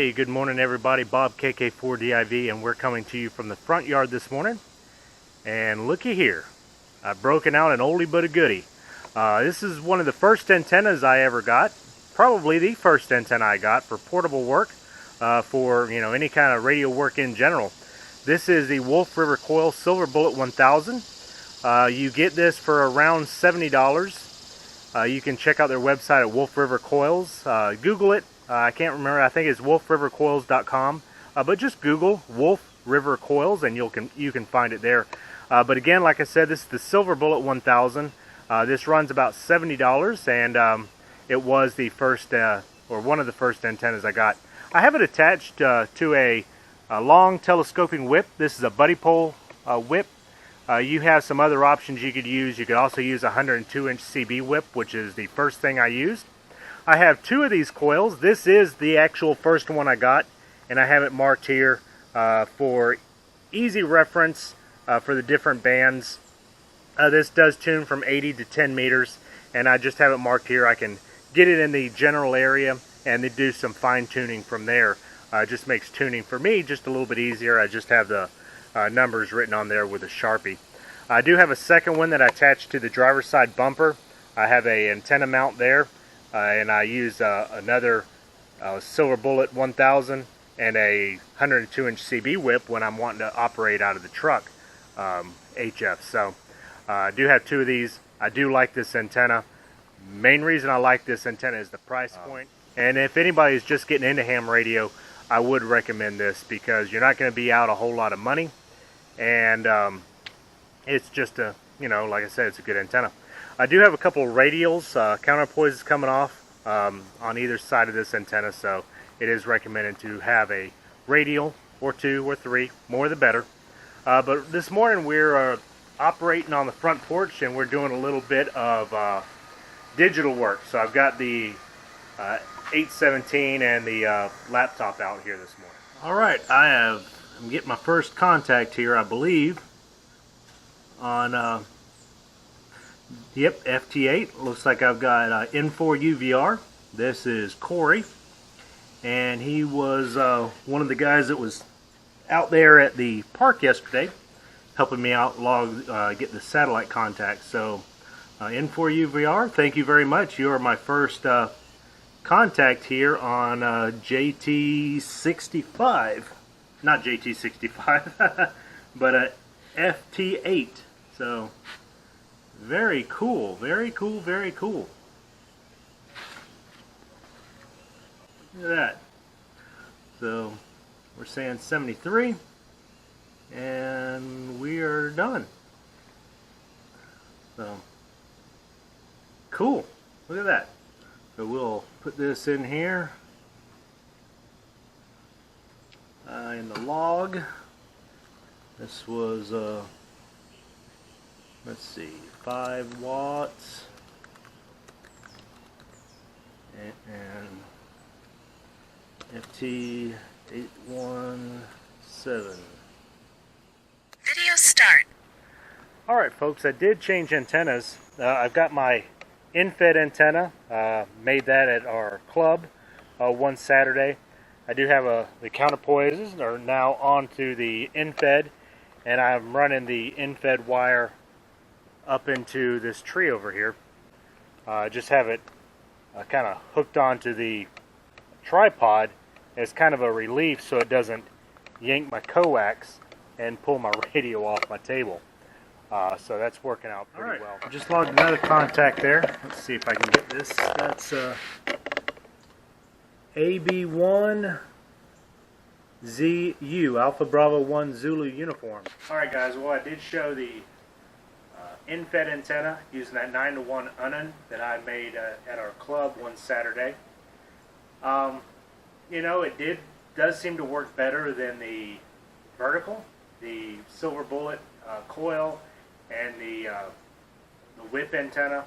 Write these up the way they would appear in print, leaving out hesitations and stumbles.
Hey, good morning everybody. Bob KK4DIV, and we're coming to you from the front yard this morning. And looky here, I've broken out an oldie but a goodie. This is one of the first antennas I ever got, probably the first antenna I got for portable work, for any kind of radio work in general. This is the Wolf River Coil Silver Bullet 1000. You get this for around $70. You can check out their website at Wolf River Coils. Google it. I can't remember. I think it's wolfrivercoils.com. But just Google Wolf River Coils and you can find it there. But again, like I said, this is the Silver Bullet 1000. This runs about $70, and it was the first or one of the first antennas I got. I have it attached to a long telescoping whip. This is a Buddipole whip. You have some other options you could use. You could also use a 102-inch CB whip, which is the first thing I used. I have two of these coils. This is the actual first one I got, and I have it marked here for easy reference for the different bands. This does tune from 80 to 10 meters, and I just have it marked here. I can get it in the general area and then do some fine tuning from there. It just makes tuning for me just a little bit easier. I just have the numbers written on there with a Sharpie. I do have a second one that I attached to the driver's side bumper. I have a antenna mount there. And I use another Silver Bullet 1000 and a 102-inch CB whip when I'm wanting to operate out of the truck, HF. So I do have two of these. I do like this antenna. Main reason I like this antenna is the price point. And if anybody's just getting into ham radio, I would recommend this because you're not going to be out a whole lot of money. And it's just a, like I said, it's a good antenna. I do have a couple of radials, counterpoises coming off on either side of this antenna, so it is recommended to have a radial or two or three, more the better. But this morning we're operating on the front porch, and we're doing a little bit of digital work. So I've got the 817 and the laptop out here this morning. All right, I'm getting my first contact here, I believe, on yep, FT8. Looks like I've got N4 UVR. This is Corey, and he was one of the guys that was out there at the park yesterday helping me out get the satellite contact. So N4 UVR, thank you very much. You are my first contact here on JT65. Not JT65, but FT8. So very cool, very cool, very cool. Look at that. So we're saying 73, and we are done. So cool. Look at that. So we'll put this in here in the log. This was let's see, 5 watts and FT817. Video start. Alright folks, I did change antennas. I've got my endfed antenna, made that at our club one Saturday. I do have the counterpoises are now onto the endfed, and I'm running the endfed wire up into this tree over here. Just have it kind of hooked onto the tripod as kind of a relief so it doesn't yank my coax and pull my radio off my table. So that's working out pretty well. Just logged another contact there. Let's see if I can get this. That's AB1ZU, Alpha Bravo 1 Zulu uniform. Alright guys, well I did show the endfed antenna using that 9-to-1 unun that I made at our club one Saturday. It does seem to work better than the vertical, the Silver Bullet coil, and the whip antenna.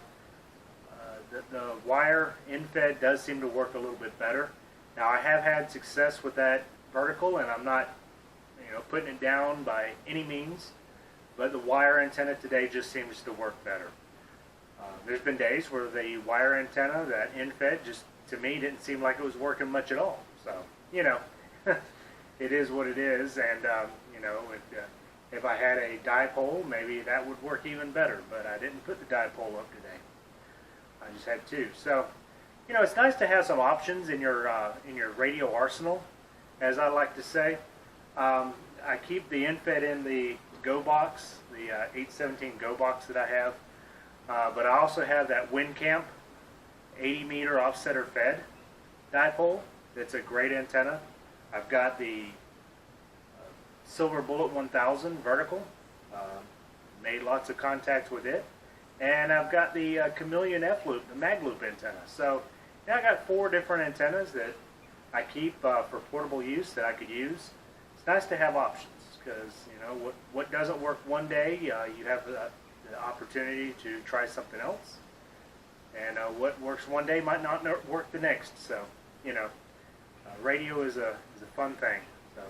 The wire endfed does seem to work a little bit better. Now I have had success with that vertical, and I'm not putting it down by any means. But the wire antenna today just seems to work better. There's been days where the wire antenna, that endfed, just to me didn't seem like it was working much at all. So you know, it is what it is, and you know, if I had a dipole, maybe that would work even better, but I didn't put the dipole up today. I just had two. So, you know, it's nice to have some options in your radio arsenal, as I like to say. I keep the endfed in the Go box, the 817 Go box that I have, but I also have that WinCamp 80 meter offsetter fed dipole. That's a great antenna. I've got the Silver Bullet 1000 vertical. Made lots of contacts with it. And I've got the Chameleon F-loop, the mag loop antenna. So yeah, I got 4 different antennas that I keep for portable use that I could use. It's nice to have options because, you know, what doesn't work one day, you have the opportunity to try something else. And what works one day might not work the next. So, you know, radio is a fun thing. So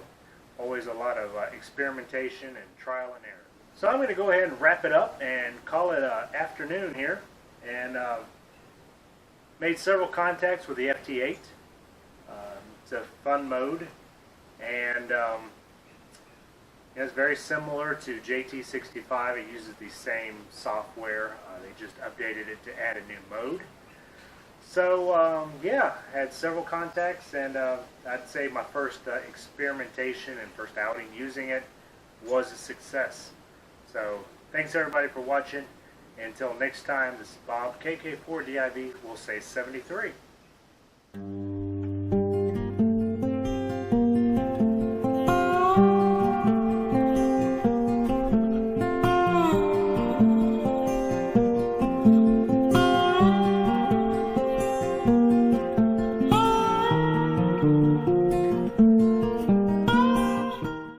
always a lot of experimentation and trial and error. So I'm going to go ahead and wrap it up and call it afternoon here. And made several contacts with the FT8. It's a fun mode, and it's very similar to JT65. It uses the same software. They just updated it to add a new mode. So yeah, had several contacts, and I'd say my first experimentation and first outing using it was a success. So thanks everybody for watching. Until next time, this is Bob, KK4DIV. We'll say 73.